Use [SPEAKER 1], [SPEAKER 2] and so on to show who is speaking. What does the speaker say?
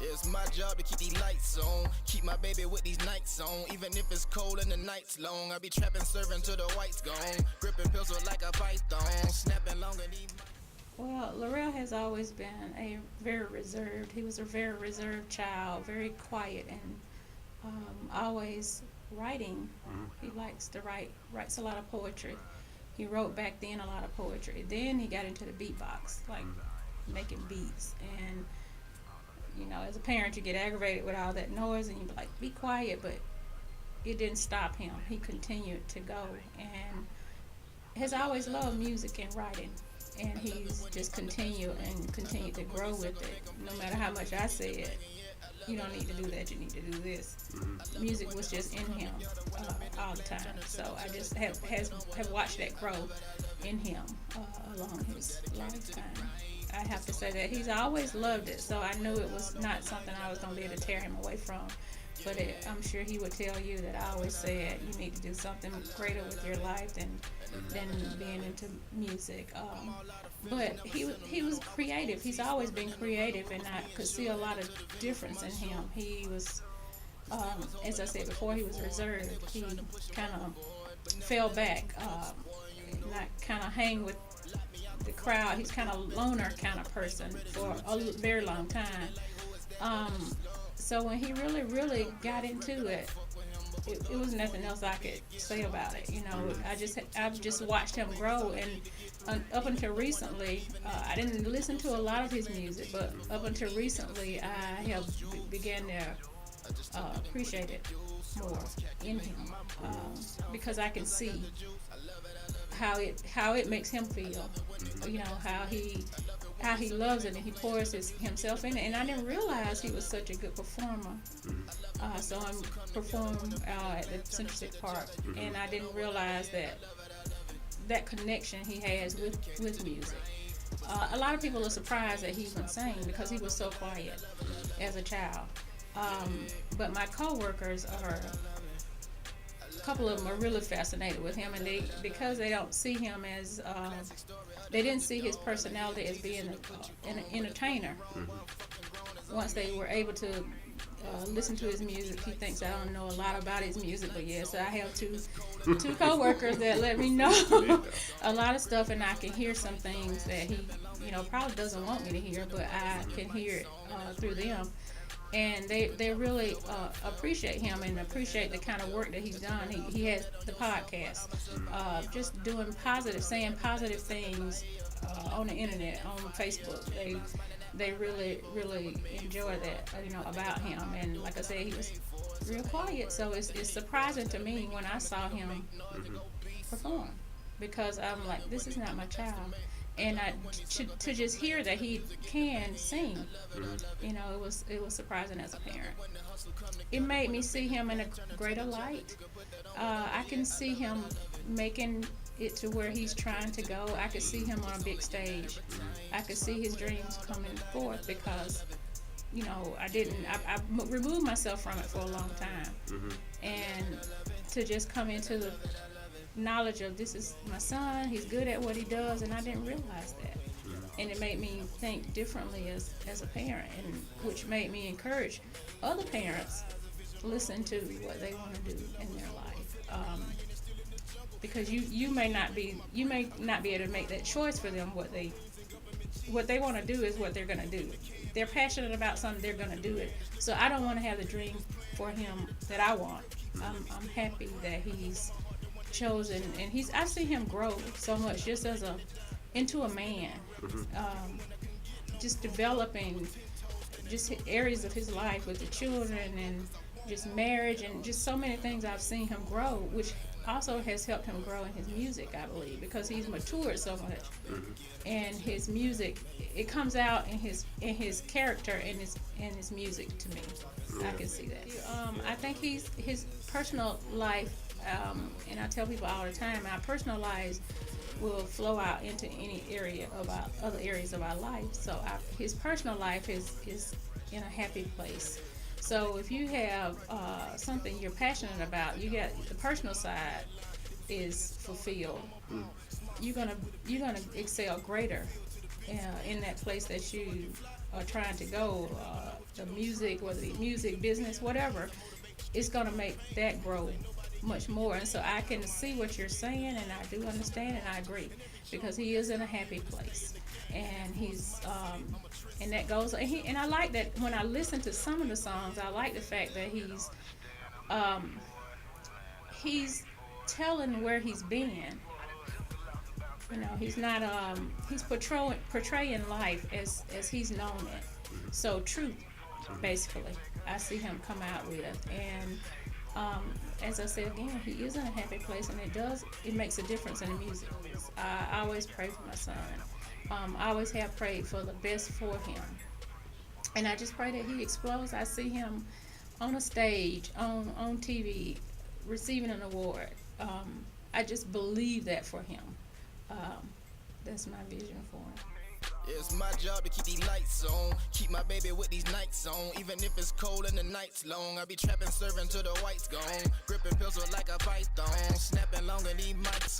[SPEAKER 1] It's my job to keep these lights on, keep my baby with these nights on. Even if it's cold and the night's long, I be trapping, serving till the white's gone. Gripping pencil like a python, snapping longer than.
[SPEAKER 2] Well, Laurel has always been a very reserved. He was a very reserved child, very quiet, and always writing. He likes to write, writes a lot of poetry. He wrote back then a lot of poetry. Then he got into the beatbox, like making beats. And you know, as a parent, you get aggravated with all that noise, and you be like, "Be quiet," but it didn't stop him. He continued to go, and has always loved music and writing. And he's just continued to grow with it. No matter how much I said, you don't need to do that, you need to do this. Music was just in him all the time. So I just have watched that grow in him along his lifetime. I have to say that he's always loved it, so I knew it was not something I was going to be able to tear him away from. But I'm sure he would tell you that I always said you need to do something greater with your life than being into music. But he was creative. He's always been creative, and I could see a lot of difference in him. He was, as I said before, he was reserved. He kind of fell back, not kind of hang with the crowd. He's kind of loner kind of person for a very long time. So when he really got into it, it was nothing else I could say about it. You know, I've just watched him grow, and up until recently, I didn't listen to a lot of his music, but up until recently, I have began to appreciate it more in him, because I can see how it makes him feel. You know, how he loves it, and he pours himself in it. And I didn't realize he was such a good performer. So I performed at the Central City Park, and I didn't realize that connection he has with music. A lot of people are surprised that he even sang because he was so quiet as a child. But my coworkers are. A couple of them are really fascinated with him, and because they don't see him as they didn't see his personality as being an entertainer. Once they were able to listen to his music, he thinks I don't know a lot about his music, but yes, I have two coworkers that let me know a lot of stuff, and I can hear some things that he, probably doesn't want me to hear, but I can hear it through them. And they really appreciate him and appreciate the kind of work that he's done. He has the podcast, just doing saying positive things on the internet, on Facebook. They really enjoy that, about him. And like I said, he was real quiet, so it's surprising to me when I saw him perform, because I'm like, this is not my child. And to just hear that he can sing, it was surprising as a parent. It made me see him in a greater light. I can see him making it to where he's trying to go. I could see him on a big stage. I could see his dreams coming forth because, I removed myself from it for a long time. And to just come into the knowledge of this is my son, he's good at what he does, and I didn't realize that. And it made me think differently as a parent, and which made me encourage other parents listen to what they want to do in their life, because you may not be able to make that choice for them. What they want to do is what they're going to do. They're passionate about something, they're going to do it. So I don't want to have the dream for him that I want. I'm happy that he's chosen, and I see him grow so much just into a man, just developing just areas of his life with the children and just marriage and just so many things. I've seen him grow, which also has helped him grow in his music, I believe, because he's matured so much. And his music, it comes out in his character and his music to me. I can see that. I think his personal life, and I tell people all the time, our personal lives will flow out into any area of our other areas of our life. So his personal life is in a happy place. So if you have something you're passionate about, you got the personal side is fulfilled. You're gonna excel greater in that place that you are trying to go, the music, whether it be music, business, whatever, it's going to make that grow much more. And so I can see what you're saying, and I do understand, and I agree, because he is in a happy place, and he's and that goes. And I like that when I listen to some of the songs. I like the fact that he's telling where he's been. You know, he's not he's portraying life as he's known it. So truth, basically, I see him come out with. And as I said again, he is in a happy place, and it makes a difference in the music. I always pray for my son. I always have prayed for the best for him, and I just pray that he explodes. I see him on a stage, on TV, receiving an award. I just believe that for him. That's my vision for him.
[SPEAKER 1] It's my job to keep these lights on, keep my baby with these nights on. Even if it's cold and the night's long, I be trapping, serving till the white's gone. Gripping pills like a python, snapping longer these mics.